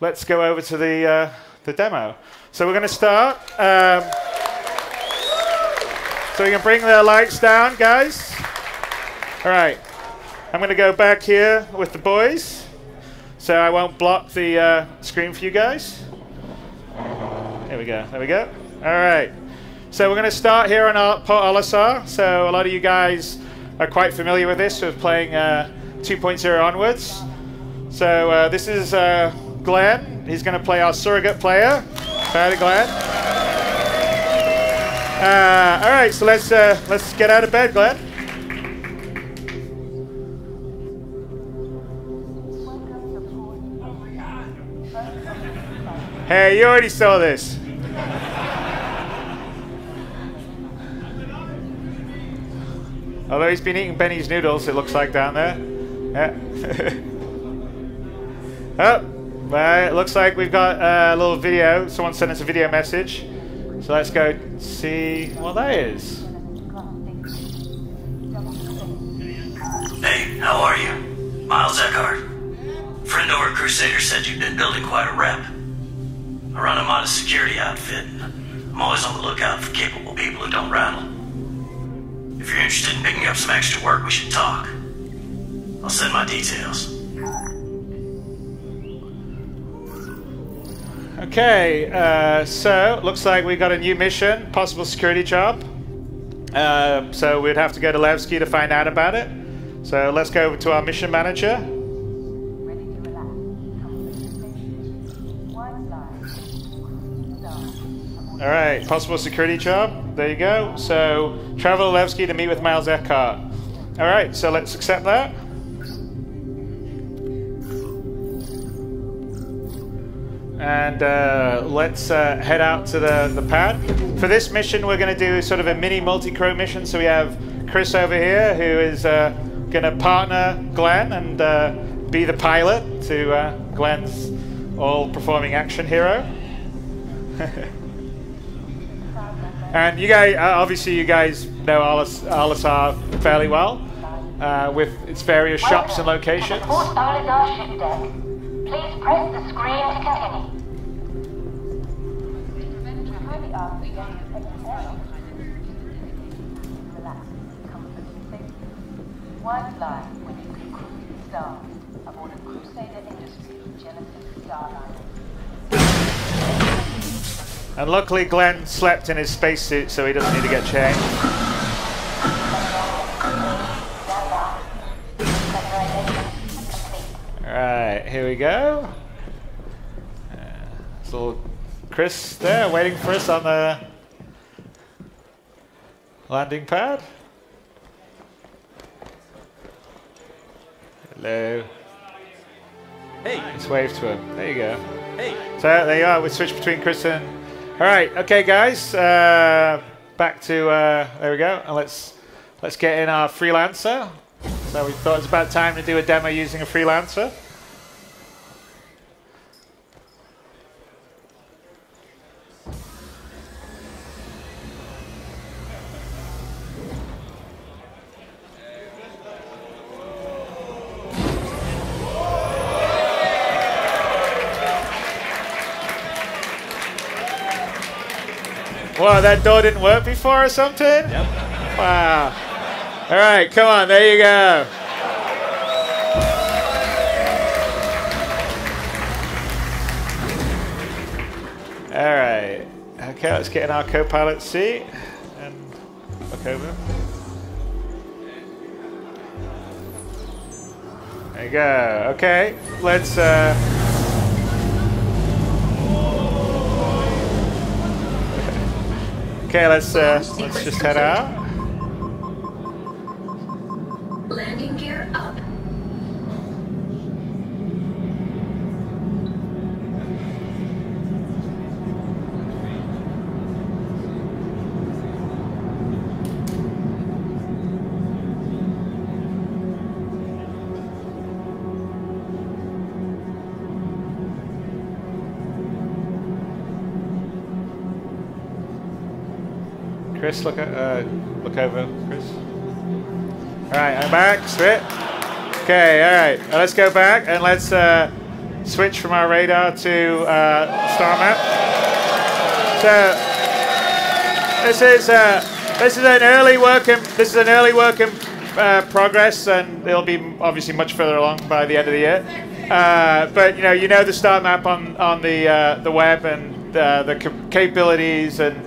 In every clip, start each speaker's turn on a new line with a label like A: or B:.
A: let's go over to the demo. So we're going to start. So we can bring the lights down, guys. All right. I'm going to go back here with the boys, so I won't block the screen for you guys. There we go. There we go. All right. So we're going to start here on Port Olisar. So a lot of you guys are quite familiar with this, with playing 2.0 onwards. So this is Glenn. He's going to play our surrogate player. Howdy, Glenn. All right. So let's get out of bed, Glenn. Hey, you already saw this. Although he's been eating Benny's noodles, it looks like down there. Yeah. Oh, well, it looks like we've got a little video. Someone sent us a video message. So let's go see what that is.
B: Hey, how are you? Miles Eckhart. Friend over at Crusader said you've been building quite a rep. I run a modest security outfit. I'm always on the lookout for capable people who don't rattle. If you're interested in picking up some extra work, we should talk. I'll send my details.
A: Okay, so looks like we got a new mission, possible security job. So we'd have to go to Levski to find out about it. So let's go over to our mission manager. All right, possible security job. There you go. So travel to Levski to meet with Miles Eckhart. All right, so let's accept that. And let's head out to the pad. For this mission, we're going to do sort of a mini multi-crew mission. So we have Chris over here, who is going to partner Glenn and be the pilot to Glenn's all-performing action hero. And you guys, obviously, you guys know Olisar fairly well, with its various shops and locations.
C: Port Olisar ship deck. Please press the screen to continue. Wide line when you can cruise stars aboard a Crusader Industries Genesis Starliner.
A: And luckily Glenn slept in his spacesuit, so he doesn't need to get changed. Alright, here we go. So Chris there, waiting for us on the landing pad. Hello.
D: Hey.
A: Let's wave to him. There you go.
D: Hey.
A: So there you are. We switch between Chris and... All right. Okay, guys. Back to... there we go. And let's get in our freelancer. So we thought it was about time to do a demo using a freelancer. Wow, that door didn't work before or something?
D: Yep.
A: Wow. All right, come on, there you go. All right. Okay, let's get in our co-pilot seat and look over. There you go. Okay, let's... Okay, let's just head out.
C: Landing gear up.
A: Chris, look over, Chris. All right, I'm back. Straight. Okay, all right. Now let's go back and let's switch from our radar to star map. So this is an early work in progress, and it'll be obviously much further along by the end of the year. But you know the star map on the web, and the capabilities and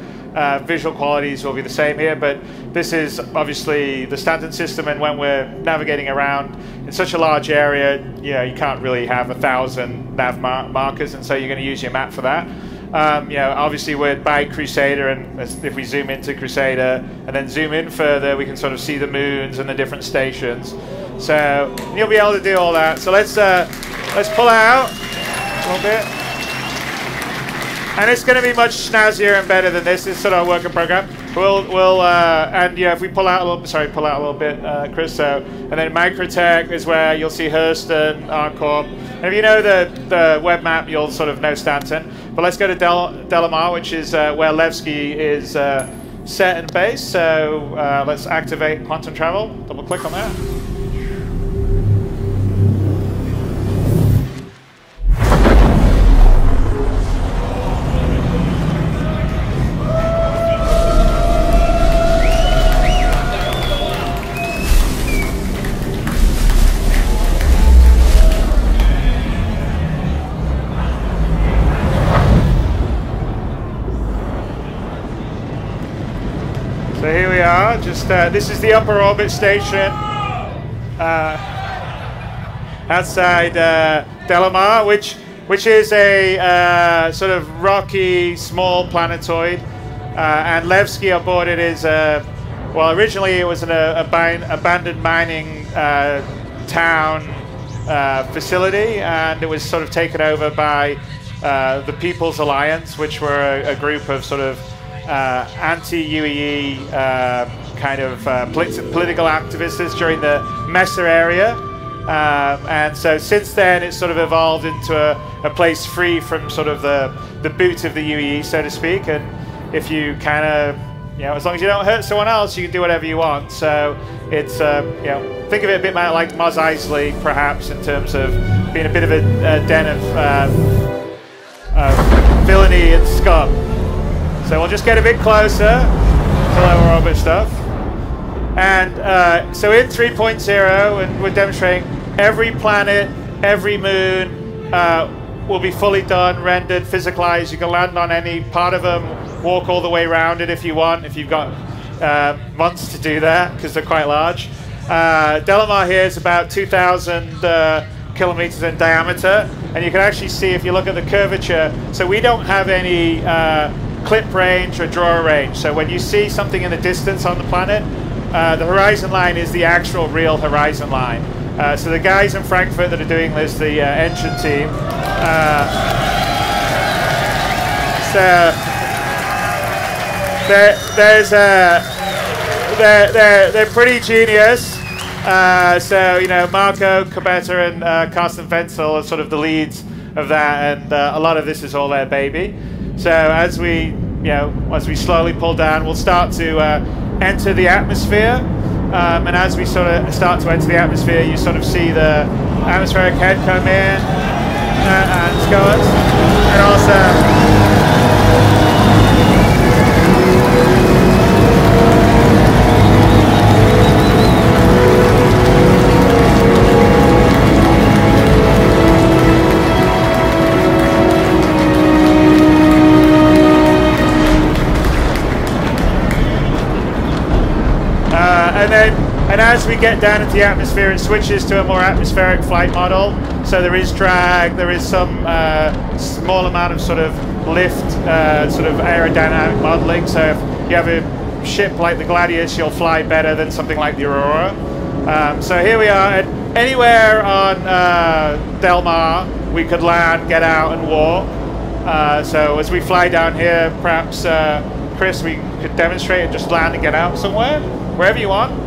A: visual qualities will be the same here. But this is obviously the standard system, and when we're navigating around in such a large area, you can't really have 1,000 nav markers, and so you're going to use your map for that. Obviously we're by Crusader, and if we zoom into Crusader and then zoom in further, we can sort of see the moons and the different stations. So you'll be able to do all that. So let's pull out a little bit. And it's going to be much snazzier and better than this. It's sort of a work in program. And if we pull out a little bit, Chris. So, and then Microtech is where you'll see Hurston, Arcorp. And if you know the web map, you'll sort of know Stanton. But let's go to Delamar, which is where Levski is set and based. So let's activate quantum travel. Double click on that. So here we are, this is the upper orbit station outside Delamar, which is a sort of rocky, small planetoid. And Levski on board it is, originally it was an abandoned mining town facility, and it was sort of taken over by the People's Alliance, which were a group of sort of anti-UEE political activists during the Messer area. And so since then it's sort of evolved into a place free from sort of the boot of the UEE, so to speak. And if you kind of, as long as you don't hurt someone else, you can do whatever you want. So it's, think of it a bit like Mos Eisley, perhaps, in terms of being a bit of a den of villainy and scum. So we'll just get a bit closer to lower orbit stuff. And so in 3.0, and we're demonstrating every planet, every moon will be fully done, rendered, physicalized. You can land on any part of them, walk all the way around it if you want, if you've got months to do that, because they're quite large. Delamar here is about 2,000 kilometers in diameter, and you can actually see if you look at the curvature. So we don't have any clip range or draw range. So when you see something in the distance on the planet, the horizon line is the actual real horizon line. So the guys in Frankfurt that are doing this, the engine team, they're pretty genius. So Marco Cabetta and Carsten Wenzel are sort of the leads of that, and a lot of this is all their baby. So as we slowly pull down, we'll start to enter the atmosphere, and as we sort of start to enter the atmosphere, you sort of see the atmospheric head come in and go us, and also. And as we get down into the atmosphere, it switches to a more atmospheric flight model. So there is drag, there is some small amount of sort of lift, sort of aerodynamic modeling. So if you have a ship like the Gladius, you'll fly better than something like the Aurora. So here we are, and anywhere on Delamar, we could land, get out, and walk. So as we fly down here, perhaps, Chris, we could demonstrate and just land and get out somewhere, wherever you want.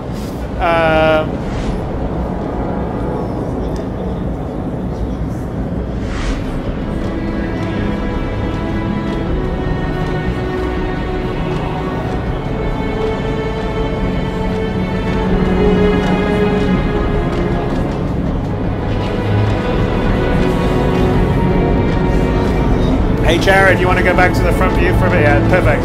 A: Hey Jared, you want to go back to the front view for a bit? Yeah, perfect.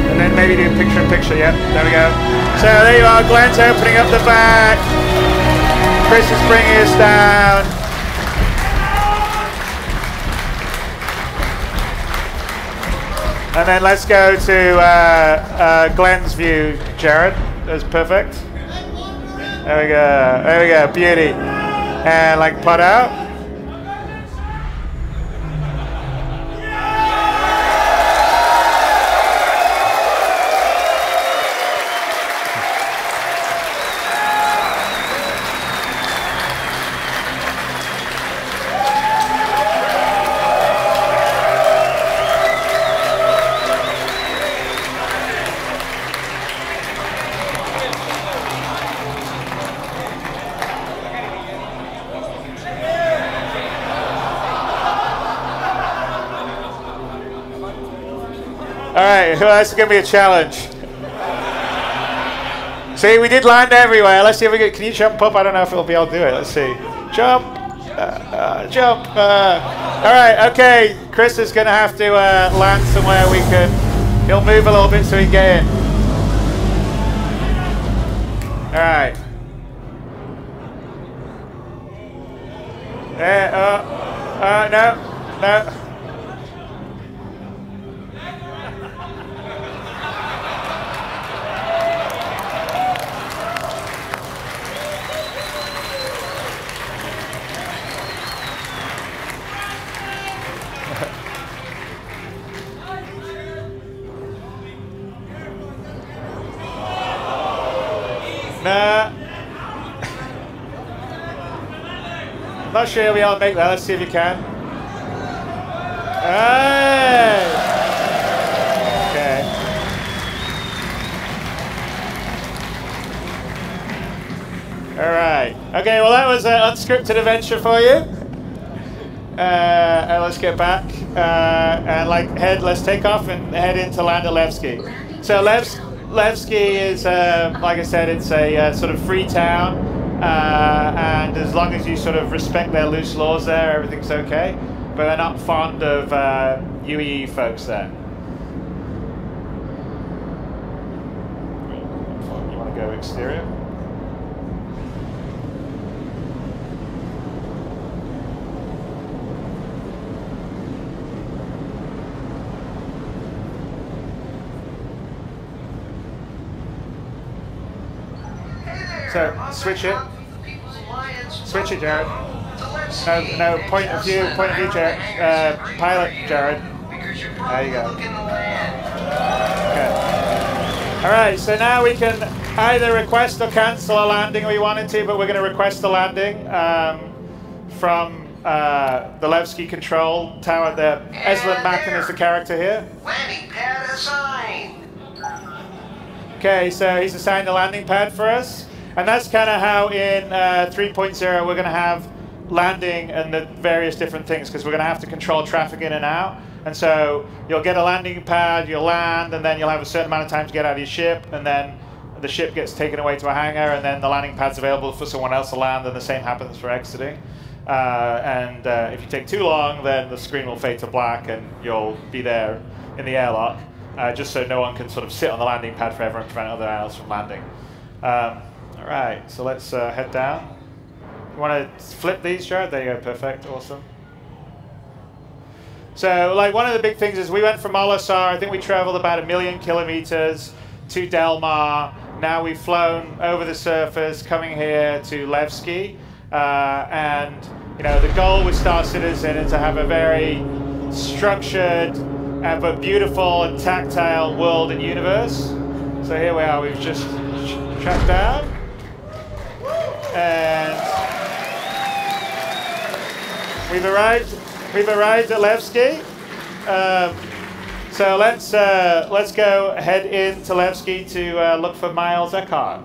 A: And then maybe do picture-in-picture, yeah, there we go. So there you are, Glenn's opening up the back. Chris is bringing us down. And then let's go to Glenn's view, Jared. That's perfect. There we go. There we go. Beauty. And like plot out. All right, well, that's going to be a challenge. See, we did land everywhere. Let's see if we can you jump up? I don't know if we'll be able to do it. Let's see. Jump. Jump. All right, okay. Chris is going to have to land somewhere we can. He'll move a little bit so he can get in. All right. No. Nah. I'm not sure you'll be able to make that. Let's see if you can. Hey! Okay. Alright. Okay, well that was an unscripted adventure for you. And let's get back. And let's take off and head into Land of Levski. So Levski is, like I said, it's a sort of free town, and as long as you sort of respect their loose laws there, everything's okay. But they're not fond of UEE folks there. You want to go exterior? So, switch it. Switch it, Jared. No, point of view, Jared. Pilot, Jared. There you go. Okay. Alright, so now we can either request or cancel a landing we wanted to, but we're going to request a landing from the Levski control tower there. Eslan Macken is the character here.
E: Landing pad assigned.
A: Okay, so he's assigned a landing pad for us. And that's kind of how in 3.0 we're going to have landing and the various different things, because we're going to have to control traffic in and out. And so you'll get a landing pad, you'll land, and then you'll have a certain amount of time to get out of your ship, and then the ship gets taken away to a hangar, and then the landing pad's available for someone else to land, and the same happens for exiting. If you take too long, then the screen will fade to black, and you'll be there in the airlock, just so no one can sort of sit on the landing pad forever and prevent other animals from landing. Alright, so let's head down. You want to flip these, Jared? There you go, perfect, awesome. So, like, one of the big things is we went from Olisar, I think we traveled about 1 million kilometers to Delmar. Now we've flown over the surface, coming here to Levski. And, you know, the goal with Star Citizen is to have a very structured but beautiful and tactile world and universe. So here we are, we've just tracked down. And we've arrived at Levski. So let's go head into Levski to look for Miles Eckhart.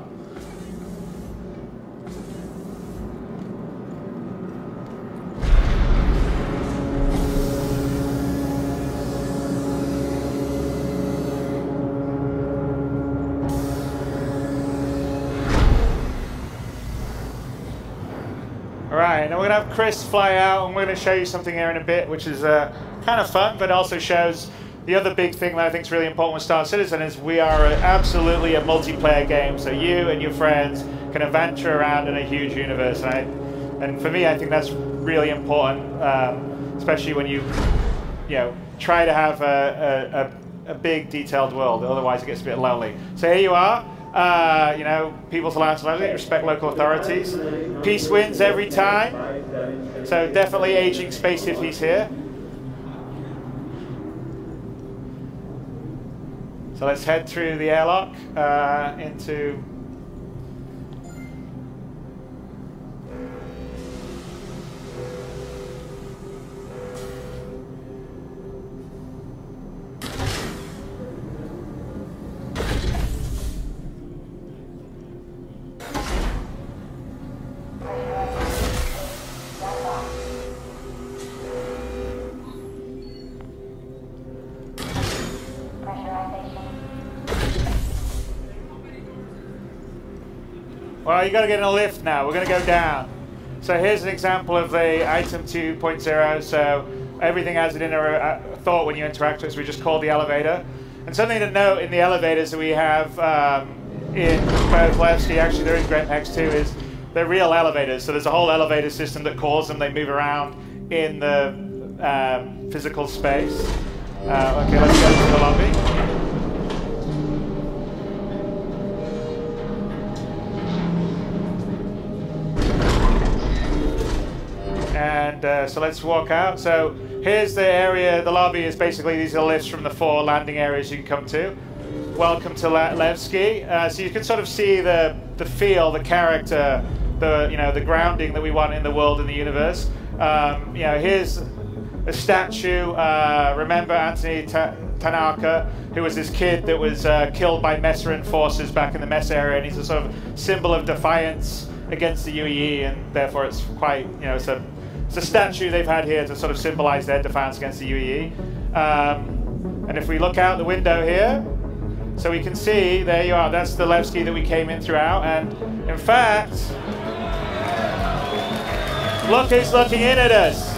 A: now we're going to have Chris fly out, and we're going to show you something here in a bit, which is kind of fun, but also shows the other big thing that I think is really important with Star Citizen is we are absolutely a multiplayer game, so you and your friends can adventure around in a huge universe, and for me, I think that's really important, especially when you try to have a big, detailed world. Otherwise, it gets a bit lonely. So here you are. People's lives, respect local authorities. Peace wins every time. So definitely aging space if he's here. So let's head through the airlock into... Well, you got to get in a lift now. We're going to go down. So here's an example of the item 2.0. So everything has an inner thought when you interact with it. So we just call the elevator. And something to note in the elevators that we have in both Levski, actually they're in Grand X2, is they're real elevators. So there's a whole elevator system that calls them. They move around in the physical space. Okay, let's go to the lobby. And so let's walk out. So here's the area, the lobby is basically, these are lifts from the 4 landing areas you can come to. Welcome to Levski. So you can sort of see the feel, the character, the grounding that we want in the world and the universe. Here's a statue. Remember Anthony Tanaka, who was this kid that was killed by Messeran forces back in the Mess area, and he's a sort of symbol of defiance against the UEE, and therefore it's quite, it's a statue they've had here to sort of symbolize their defiance against the UEE. And if we look out the window here, so we can see, there you are, that's the Levski that we came in throughout, and in fact, look who's looking in at us.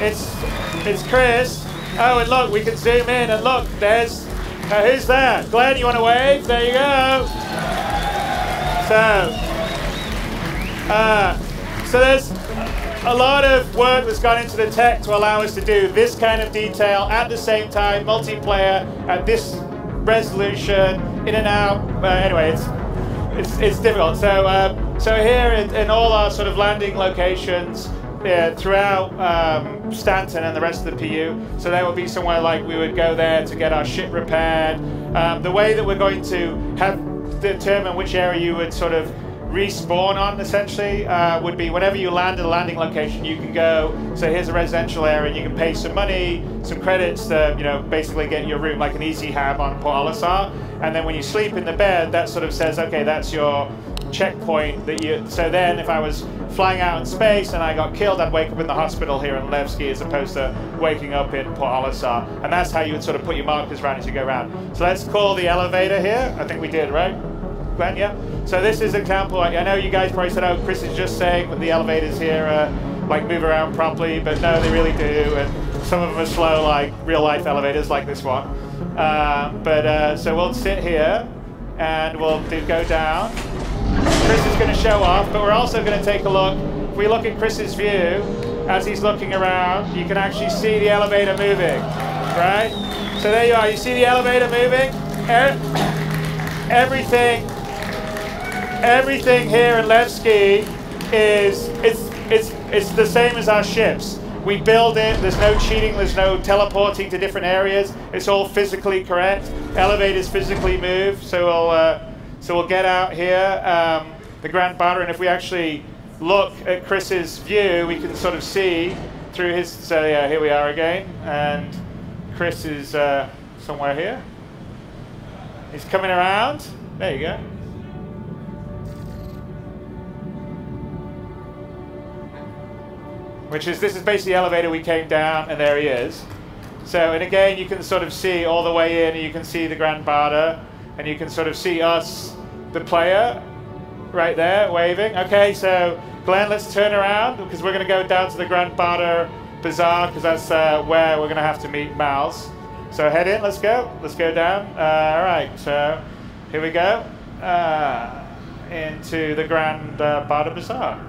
A: It's Chris. Oh, and look, we can zoom in, and look, there's, who's that? Glenn, you want to wave? There you go. So there's a lot of work that's gone into the tech to allow us to do this kind of detail at the same time, multiplayer, at this resolution, in and out. Anyway, it's difficult. So here in all our sort of landing locations throughout Stanton and the rest of the PU, so there will be somewhere like we would go there to get our ship repaired. The way that we're going to determine which area you would sort of respawn on, essentially, would be whenever you land at a landing location, you can go, so here's a residential area, and you can pay some money, some credits to, basically get your room, like an easy hab on Port Olisar, and then when you sleep in the bed, that sort of says, okay, that's your checkpoint that you, so then if I was flying out in space and I got killed, I'd wake up in the hospital here in Levski as opposed to waking up in Port Olisar, and that's how you would sort of put your markers around as you go around. So let's call the elevator here. I think we did, right? Glenn, yeah? So this is an example, I know you guys probably said, oh, Chris is just saying that the elevators here move around properly, but no, they really do, and some of them are slow, like real life elevators like this one. So we'll sit here, and we'll go down. Chris is going to show off, but we're also going to take a look. If we look at Chris's view, as he's looking around, you can actually see the elevator moving, right? So there you are, you see the elevator moving? Everything here in Levski is it's the same as our ships. We build it. There's no cheating. There's no teleporting to different areas. It's all physically correct. Elevators physically move. So we'll get out here, the Grand Barter, and if we actually look at Chris's view, we can sort of see through his. So yeah, here we are again, and Chris is somewhere here. He's coming around. There you go. This is basically the elevator we came down, and there he is. So, and again, you can sort of see all the way in, and you can see the Grand Barter, and you can sort of see us, the player, right there, waving. Okay, so Glenn, let's turn around because we're going to go down to the Grand Barter Bazaar because that's where we're going to have to meet Miles. So head in, let's go. Let's go down. All right, so here we go into the Grand Barter Bazaar.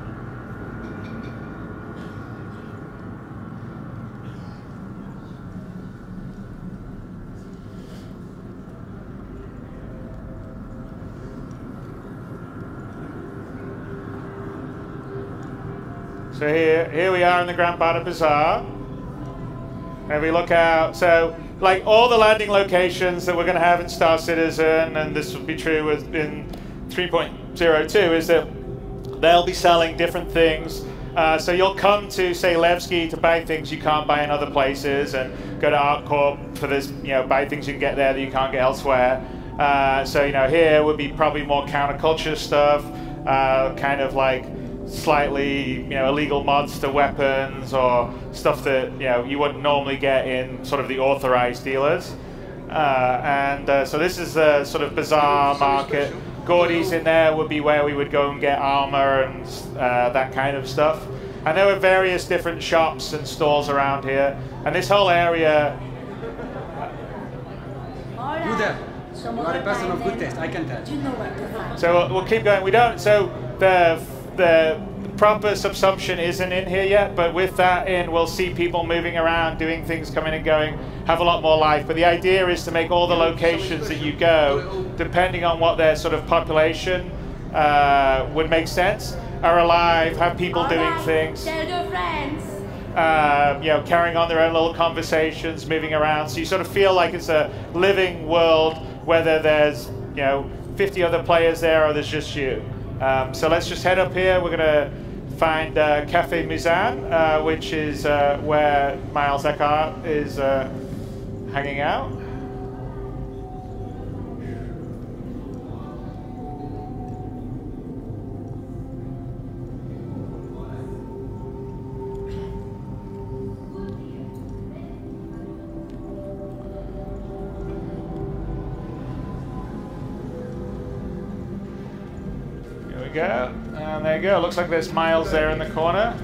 A: So here we are in the Grand Barter Bazaar. And we look out, so like all the landing locations that we're going to have in Star Citizen, and this will be true in 3.02, is that they'll be selling different things. So you'll come to, say, Levski to buy things you can't buy in other places, and go to ArtCorp for this, buy things you can get there that you can't get elsewhere. So, here would be probably more counterculture stuff, kind of like slightly illegal mods to weapons or stuff that you wouldn't normally get in sort of the authorized dealers, so this is a sort of bazaar market. Gordy's in there would be where we would go and get armor and that kind of stuff, and there were various different shops and stores around here, and this whole area.
F: You there? You are a person of good taste, I can tell.
A: So we'll keep going. We don't. So the proper subsumption isn't in here yet, but with that in, we'll see people moving around, doing things, coming and going, have a lot more life. But the idea is to make all the locations that you go, depending on what their sort of population would make sense, are alive, have people doing things.
G: Tell your friends.
A: Carrying on their own little conversations, moving around. So you sort of feel like it's a living world, whether there's 50 other players there or there's just you. So let's just head up here. We're going to find Cafe Muzan, which is where Miles Eckhart is hanging out. Go, and there you go. Looks like there's Miles there in the corner.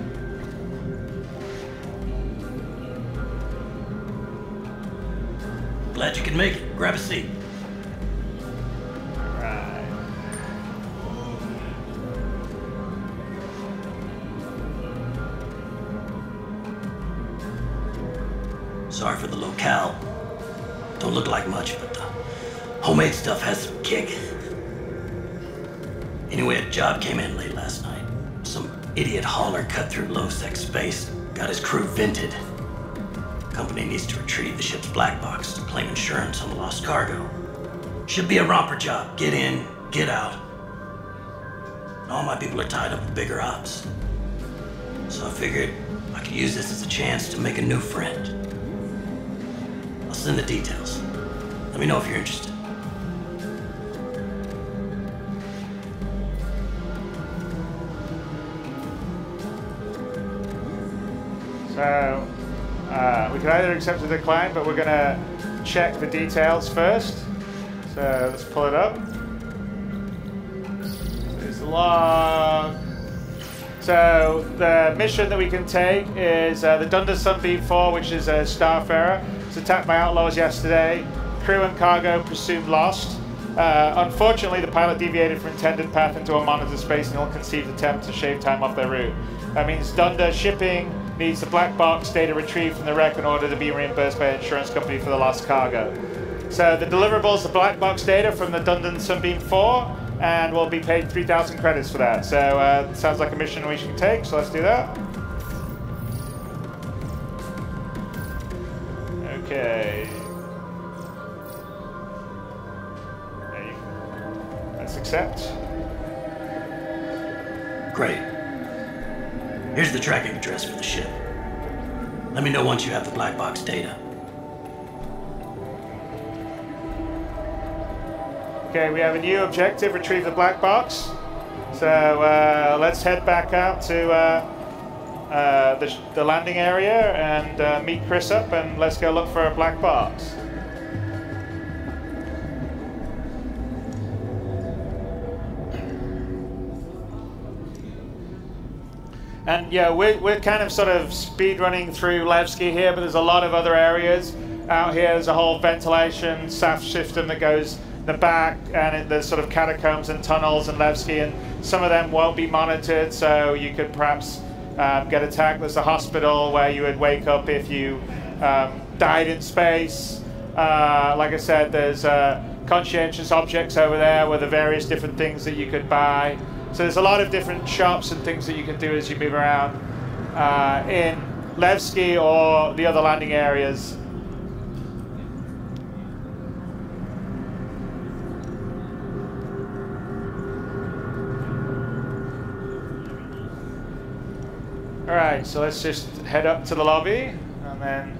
B: Glad you could make it. Grab a seat.
A: Right.
B: Sorry for the locale. Don't look like much, but the homemade stuff has some kick. Anyway, a job came in late last night. Some idiot hauler cut through low-sec space, got his crew vented. Company needs to retrieve the ship's black box to claim insurance on the lost cargo. Should be a romper job. Get in, get out. And all my people are tied up with bigger ops. So I figured I could use this as a chance to make a new friend. I'll send the details. Let me know if you're interested.
A: So we can either accept or decline, but we're going to check the details first. So let's pull it up. There's the log. So the mission that we can take is the Dunda Sunbeam 4, which is a starfarer. It's attacked by outlaws yesterday. Crew and cargo presumed lost. Unfortunately, the pilot deviated from intended path into a monitor space in an ill-conceived attempt to shave time off their route. That means Dunda Shipping needs the black box data retrieved from the wreck in order to be reimbursed by an insurance company for the lost cargo. So the deliverables, the black box data from the Dundon Sunbeam 4, and we'll be paid 3,000 credits for that. So sounds like a mission we should take, so let's do that. Okay. Let's accept.
B: Great. Here's the tracking address for the ship. Let me know once you have the black box data.
A: Okay, we have a new objective, retrieve the black box. So let's head back out to the landing area and meet Chris up, and let's go look for a black box. And yeah, we're kind of sort of speed running through Levski here, but there's a lot of other areas out here. There's a whole ventilation shaft system that goes in the back, and there's sort of catacombs and tunnels in Levski, and some of them won't be monitored, so you could perhaps get attacked. There's a hospital where you would wake up if you died in space. Like I said, there's conscientious objects over there with the various different things that you could buy. So there's a lot of different shops and things that you can do as you move around in Levski or the other landing areas. All right, so let's just head up to the lobby and then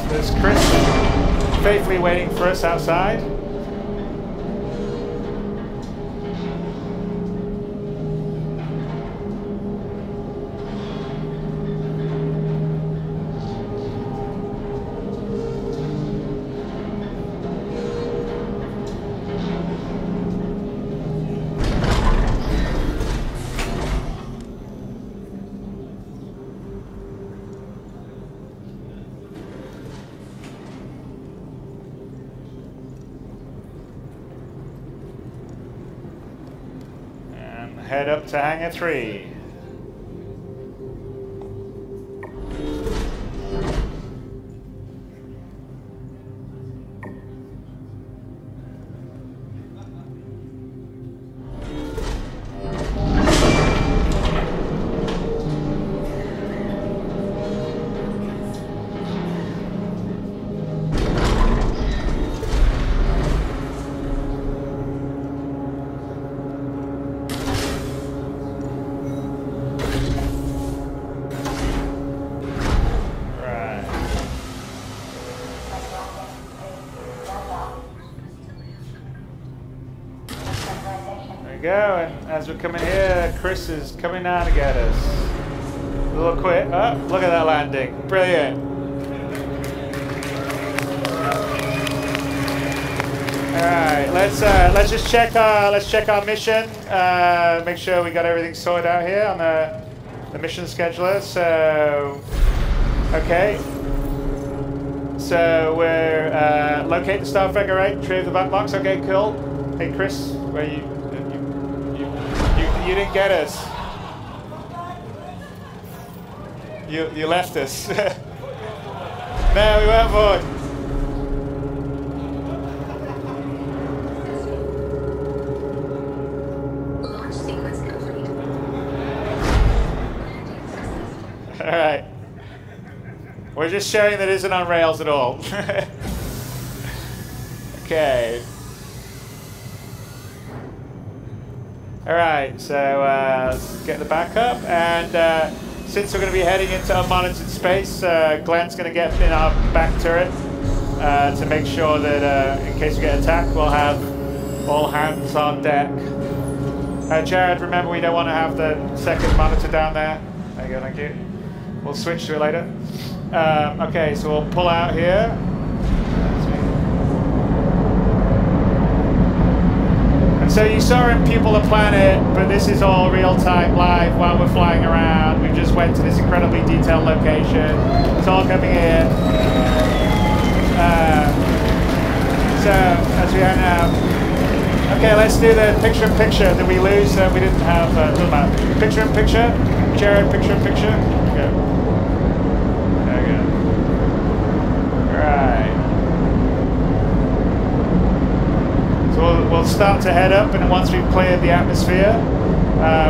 A: there's Chris faithfully waiting for us outside. Head up to Hangar 3. Go, and as we're coming here, Chris is coming down to get us. A little quick. Oh, look at that landing! Brilliant. All right, let's just check our mission. Make sure we got everything sorted out here on the mission scheduler. So, okay. So we're locate the star figure 8, retrieve the back box. Okay, cool. Hey, Chris, where are you? You didn't get us. You left us. No, we weren't bored.
G: Launch sequence complete.
A: All right. We're just showing that it isn't on rails at all. Okay. All right, so let's get the backup, and since we're going to be heading into unmonitored space, Glenn's going to get in our back turret to make sure that in case we get attacked, we'll have all hands on deck. Jared, remember we don't want to have the second monitor down there. There you go, thank you. We'll switch to it later. Okay, so we'll pull out here. So you saw in People of Planet, but this is all real-time live while we're flying around. We just went to this incredibly detailed location. It's all coming in. So as we are now, okay, let's do the picture-in-picture. Did we lose? We didn't have. Doesn't matter. Picture-in-picture. Jared, picture-in-picture. There we go. There we go. All right. So we'll start to head up, and once we've cleared the atmosphere,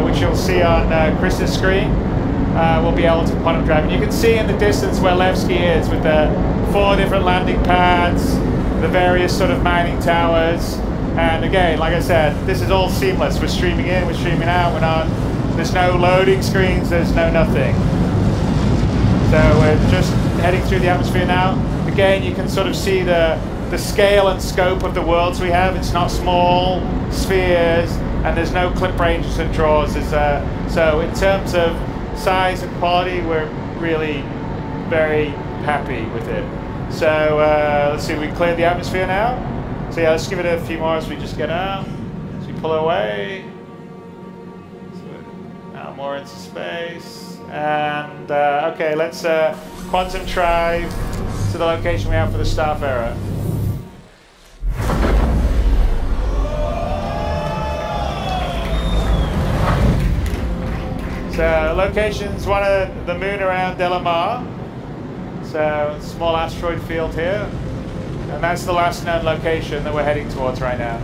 A: which you'll see on Chris's screen, we'll be able to quantum drive. And you can see in the distance where Levski is with the 4 different landing pads, the various sort of mining towers. And again, like I said, this is all seamless. We're streaming in, we're streaming out, there's no loading screens, there's no nothing. So we're just heading through the atmosphere now. Again, you can sort of see the scale and scope of the worlds we have. It's not small spheres, and there's no clip ranges and draws. So in terms of size and quality, we're really very happy with it. So let's see, we cleared the atmosphere now. So yeah, let's give it a few more as we just get out. So we pull away. So now more into space. And okay, let's quantum drive to the location we have for the Starfarer. So location's one of the moon around Delamar. So small asteroid field here. And that's the last known location that we're heading towards right now.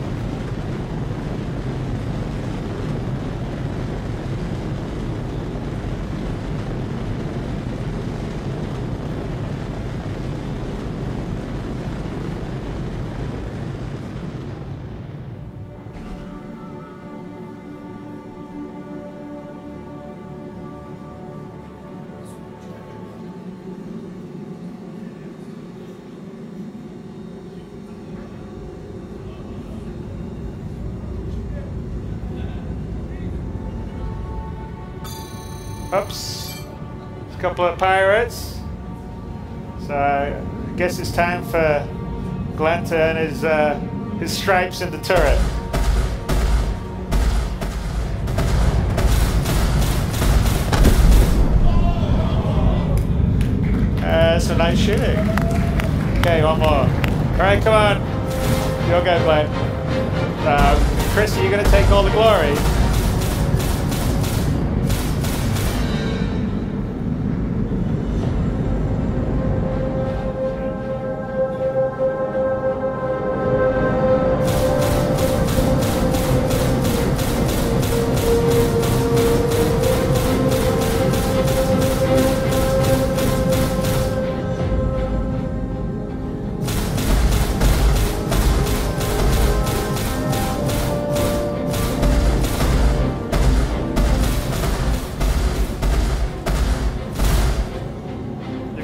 A: Oops, there's a couple of pirates. So I guess it's time for Glenn to earn his stripes in the turret. Some nice shooting. Okay, one more. All right, come on. You'll go, Glenn. Chris, are you going to take all the glory?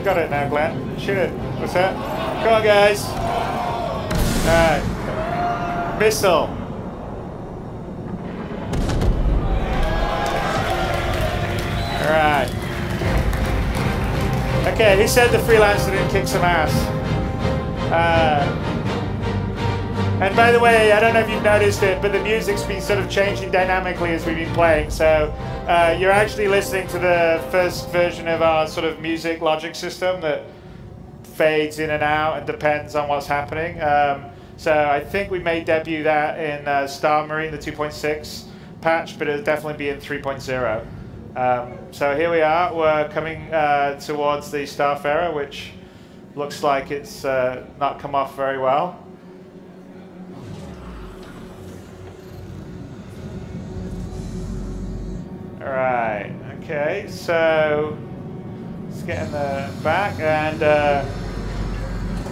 A: Got it now, Glenn. Shoot it. What's that? Come on, guys. Alright. Missile. Alright. Okay, he said the freelancer didn't kick some ass. And by the way, I don't know if you've noticed it, but the music's been sort of changing dynamically as we've been playing. So you're actually listening to the first version of our sort of music logic system that fades in and out and depends on what's happening. So I think we may debut that in Star Marine, the 2.6 patch, but it'll definitely be in 3.0. So here we are. We're coming towards the Starfarer, which looks like it's not come off very well. Alright, okay, so let's get in the back, and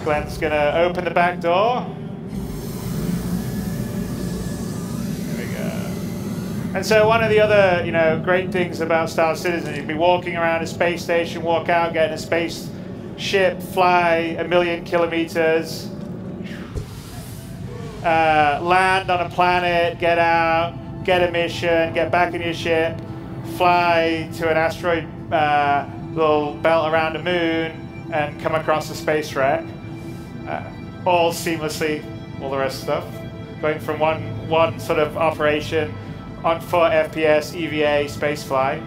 A: Glenn's going to open the back door. There we go. And so one of the other, great things about Star Citizen, you'd be walking around a space station, walk out, get in a spaceship, fly 1,000,000 kilometers, land on a planet, get out, get a mission, get back in your ship, fly to an asteroid little belt around the moon and come across a space wreck. All seamlessly, all the rest of stuff. Going from one sort of operation on foot, FPS, EVA, space flight.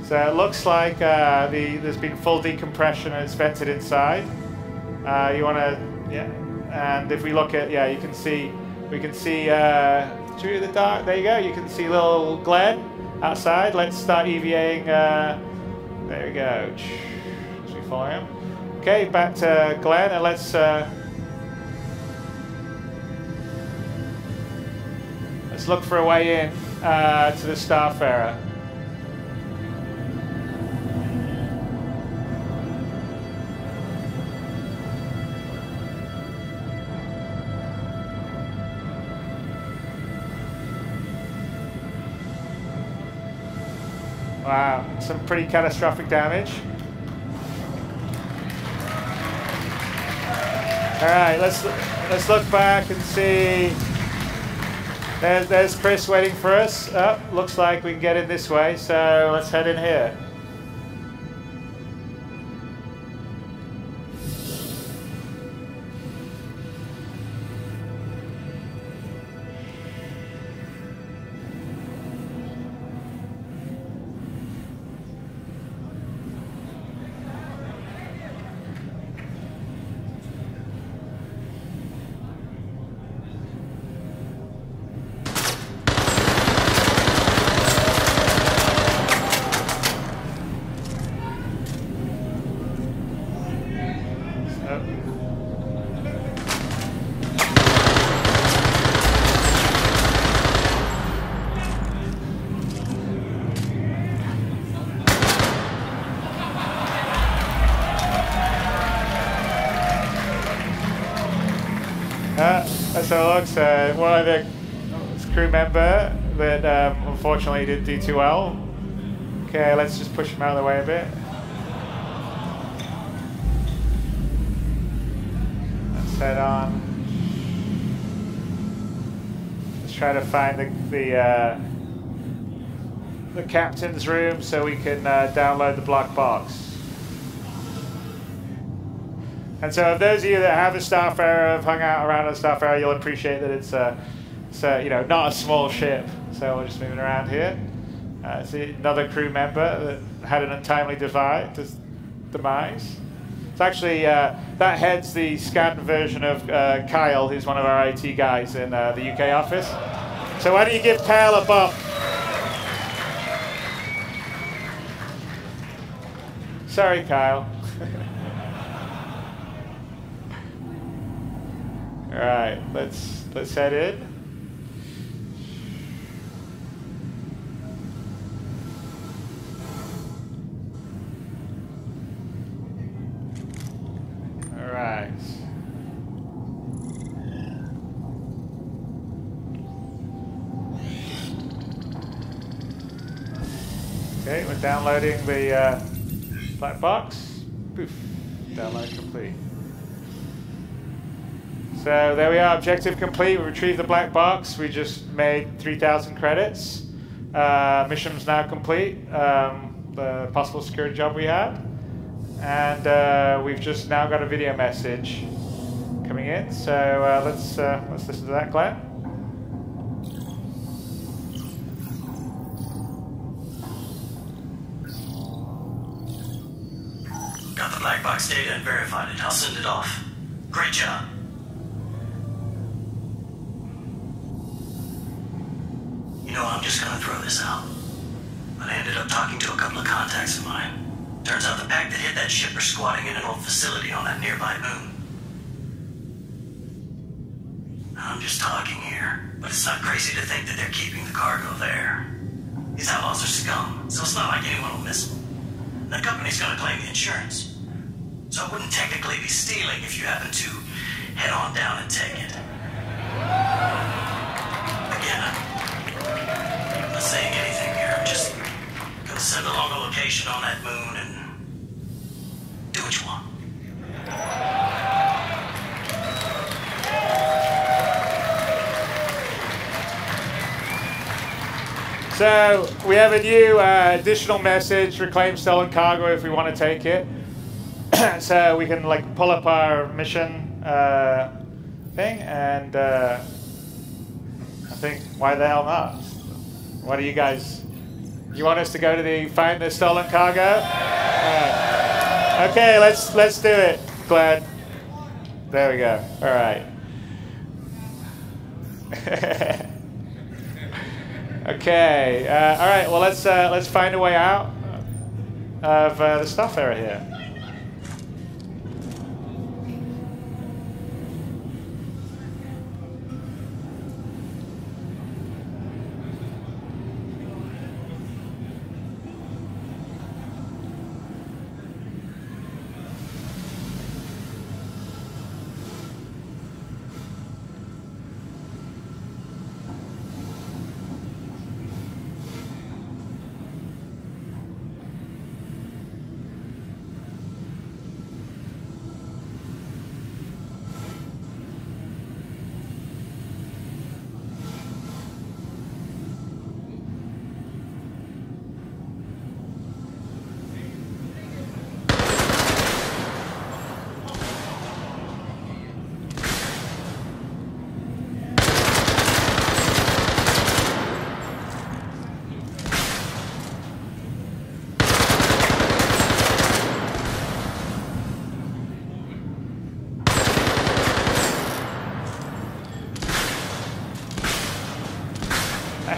A: So it looks like there's been full decompression and it's vented inside. You want to, yeah. And if we look at, yeah, you can see, we can see through the dark. There you go. You can see little Glenn outside. Let's start EVAing. There we go. As we follow him. Okay, back to Glenn, and let's look for a way in to the Starfarer. Wow, some pretty catastrophic damage. All right, let's look back and see. There's Chris waiting for us. Oh, looks like we can get in this way, so let's head in here. let's have a look. So one of the crew member that unfortunately didn't do too well. Okay, let's just push him out of the way a bit. Let's head on. Let's try to find the captain's room so we can download the black box. And so, if those of you that have a Starfarer, have hung out around a Starfarer, you'll appreciate that it's you know, not a small ship. So we're just moving around here. See another crew member that had an untimely demise. It's actually that heads the scanned version of Kyle, who's one of our IT guys in the UK office. So why don't you give Kyle a bump? Sorry, Kyle. All right, let's head in. All right. Okay, we're downloading the black box. Poof, download complete. So there we are, objective complete. We retrieved the black box. We just made 3,000 credits. Mission's now complete. The possible security job we had. And we've just now got a video message coming in. So let's listen to that, Glenn.
B: Got the black box data and verified it. I'll send it off. Great job. You know, I'm just gonna throw this out. But I ended up talking to a couple of contacts of mine. Turns out the pack that hit that ship are squatting in an old facility on that nearby moon. I'm just talking here, but it's not crazy to think that they're keeping the cargo there. These outlaws are scum, so it's not like anyone will miss them. The company's gonna claim the insurance. So it wouldn't technically be stealing if you happen to head on down and take it. Again, I'm not saying anything here. I'm just gonna send along a location on that moon and do what you want.
A: So we have a new additional message: reclaim stolen cargo if we want to take it. So we can like pull up our mission thing, and I think why the hell not? What do you guys? You want us to go to find the stolen cargo? Okay, let's do it, Glenn. There we go. All right. Okay. All right. Well, let's find a way out of the stuff area here.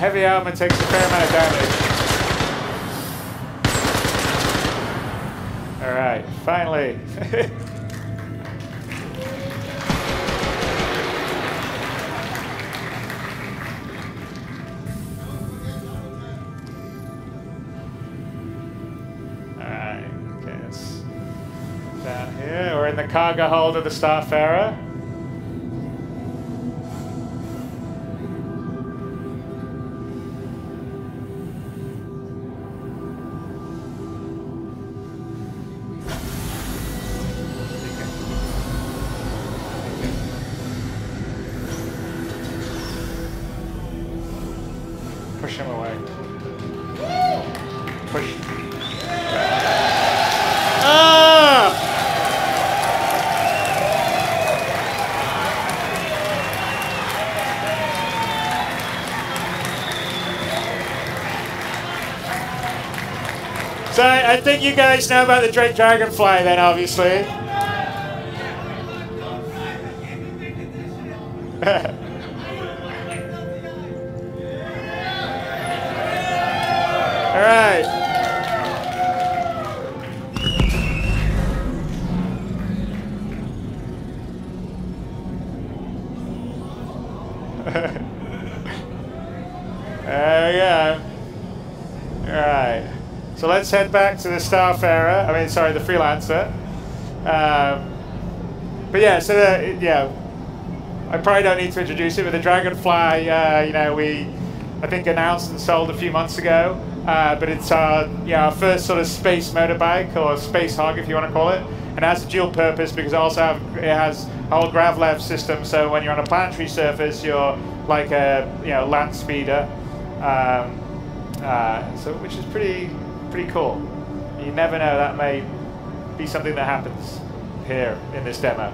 A: Heavy armor takes a fair amount of damage. All right, finally. All right, okay, it's down here. We're in the cargo hold of the Starfarer. push him away. Push. Ah! So I think you guys know about the Drake Dragonfly then, obviously. All right. There we go. All right. So let's head back to the Starfarer. I mean, sorry, the Freelancer. But yeah, so I probably don't need to introduce it, but the Dragonfly, you know, I think announced and sold a few months ago. But it's our first sort of space motorbike, or space hog, if you want to call it. And it has a dual purpose because it has a whole gravlev system. So when you're on a planetary surface, you're like a land speeder. So which is pretty cool. You never know, that may be something that happens here in this demo.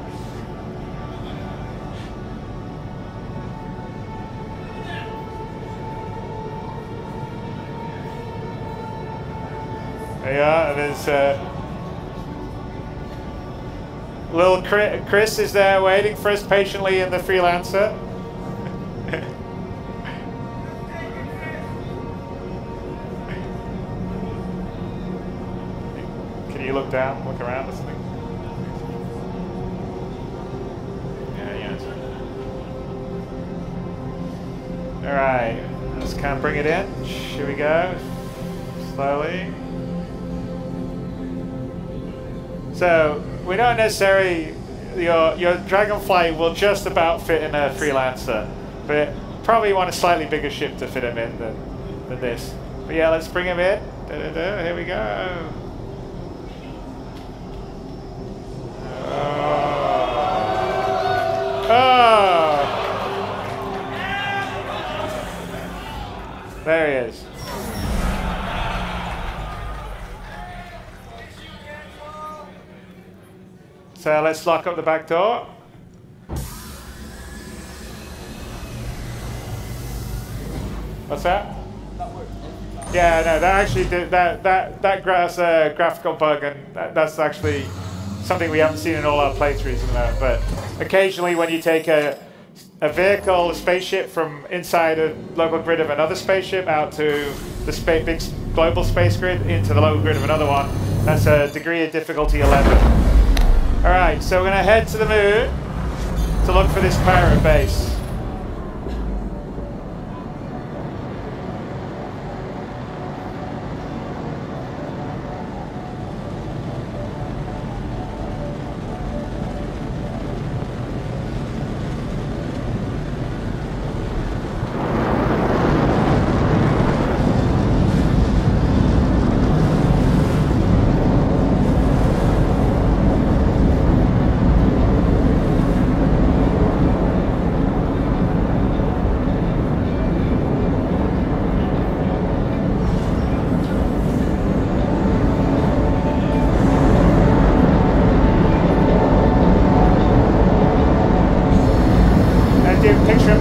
A: There you are, and there's little Chris is there waiting for us patiently in the Freelancer. Can you look down, look around or something? Yeah. All right, let's kind of bring it in. Here we go, slowly. So we don't necessarily, your Dragonfly will just about fit in a Freelancer, but probably want a slightly bigger ship to fit him in than this. But yeah, let's bring him in. Here we go. Oh! There he is. So let's lock up the back door. What's that? Yeah, no, that actually did that's a graphical bug, and that's actually something we haven't seen in all our playthroughs in that. But occasionally, when you take a vehicle, a spaceship, from inside a local grid of another spaceship out to the big global space grid into the local grid of another one, that's a degree of difficulty 11. All right, so we're going to head to the moon to look for this pirate base.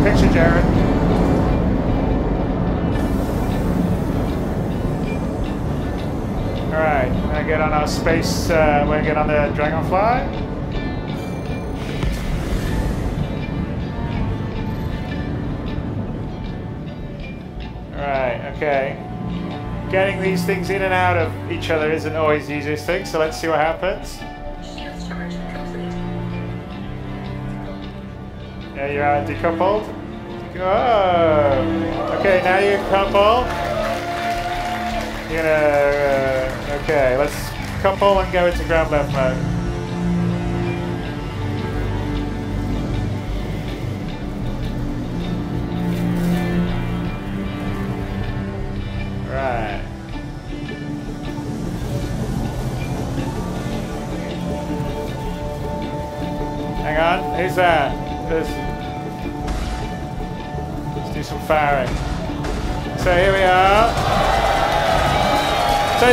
A: Picture, Jared. All right, we're gonna get on our space. We're gonna get on the Dragonfly. All right, okay. Getting these things in and out of each other isn't always the easiest thing, so let's see what happens. Yeah, you're decoupled. Oh, okay, now you're coupled. You're gonna, okay, let's couple and go into ground left mode. Right. Hang on, who's that? Let's do some firing. So here we are. So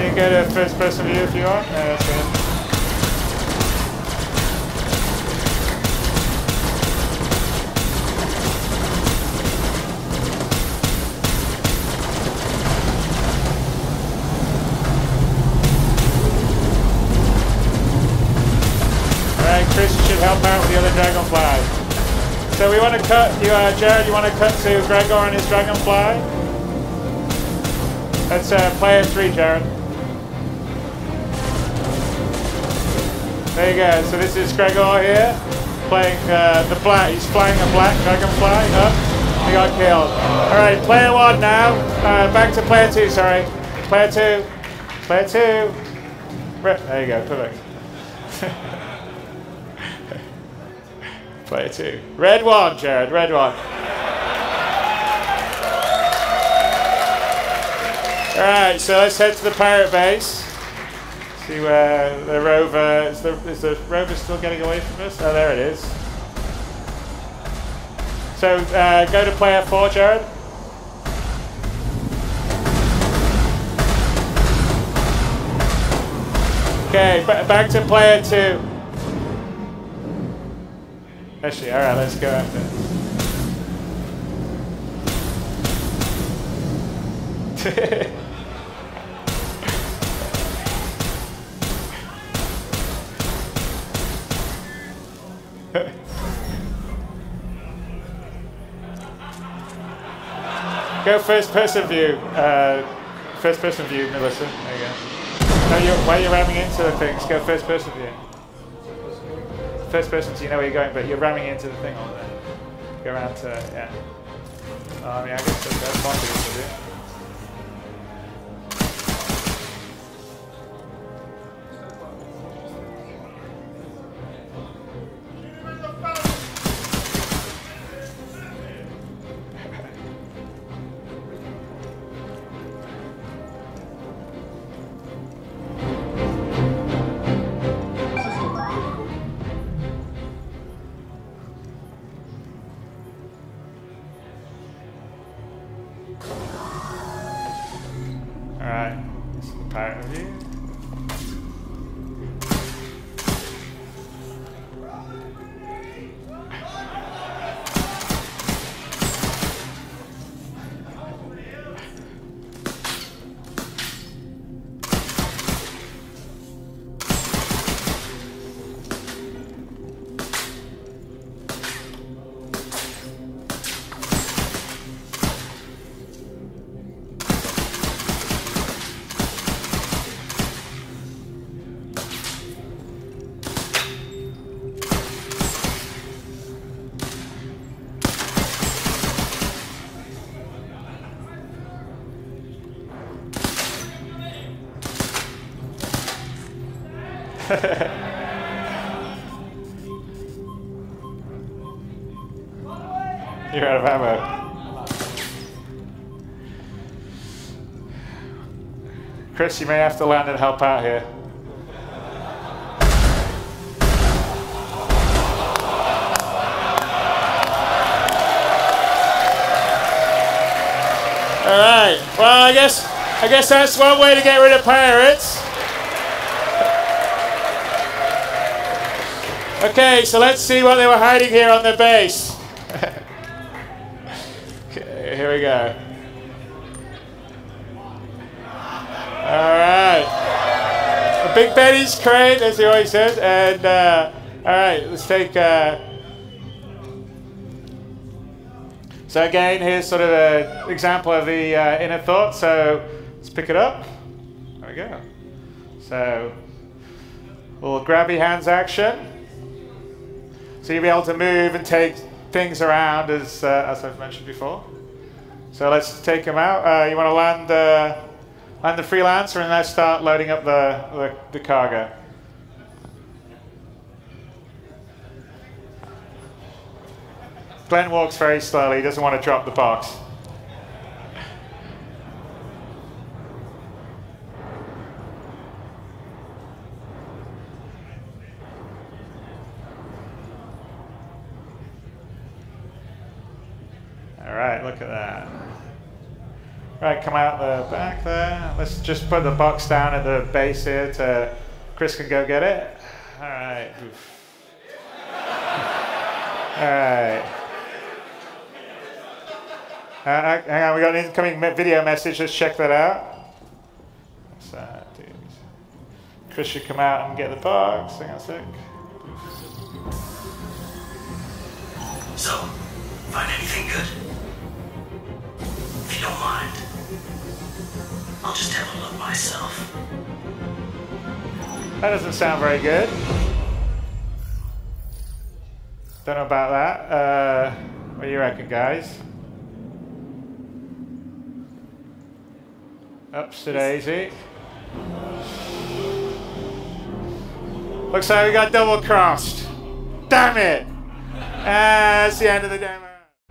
A: you can go to first person view if you want. No, that's good. Chris should help out with the other dragonfly. So we want to cut, Jared, you want to cut to Gregor and his dragonfly? That's player 3, Jared. There you go. So this is Gregor here, playing the black. He's flying a black dragonfly up. He got killed. Alright, player 1 now. Back to player 2, sorry. Player 2. Player 2. There you go, perfect. Player 2. Red 1, Jared, red 1. Alright, so let's head to the pirate base. See where the rover, is the rover still getting away from us? Oh, there it is. So go to player 4, Jared. Okay, back to player 2. Actually, alright, let's go after it. Go first person view. First person view, Melissa. There you go. No, why are you ramming into the things? Go first person view. First person, so you know where you're going, but you're ramming into the thing on there. Go around to, yeah. I mean, I guess that's one thing to do. Alright, this is the pirate review. You're out of ammo. Chris, you may have to land and help out here. Alright, well I guess that's one way to get rid of pirates. Okay, so let's see what they were hiding here on the base. Okay, here we go. Alright. The Big Betty's crate, as he always says. And, alright, let's take... So again, here's sort of an example of the inner thought. So let's pick it up. There we go. So, a little grabby hands action. So you'll be able to move and take things around as I've mentioned before. So let's take them out. You want to land the freelancer and let's start loading up the cargo. Glenn walks very slowly. He doesn't want to drop the box. look at that. Right, come out the back there. Let's just put the box down at the base here to Chris can go get it. All right. All right. Hang on, we got an incoming video message. Let's check that out. What's that, dude? Chris should come out and get the box. Hang on a sec.
B: So, find anything good? If you don't mind, I'll just have a look myself.
A: That doesn't sound very good. Don't know about that. What do you reckon, guys? Ups to daisy. Looks like we got double crossed. Damn it! That's the end of the demo.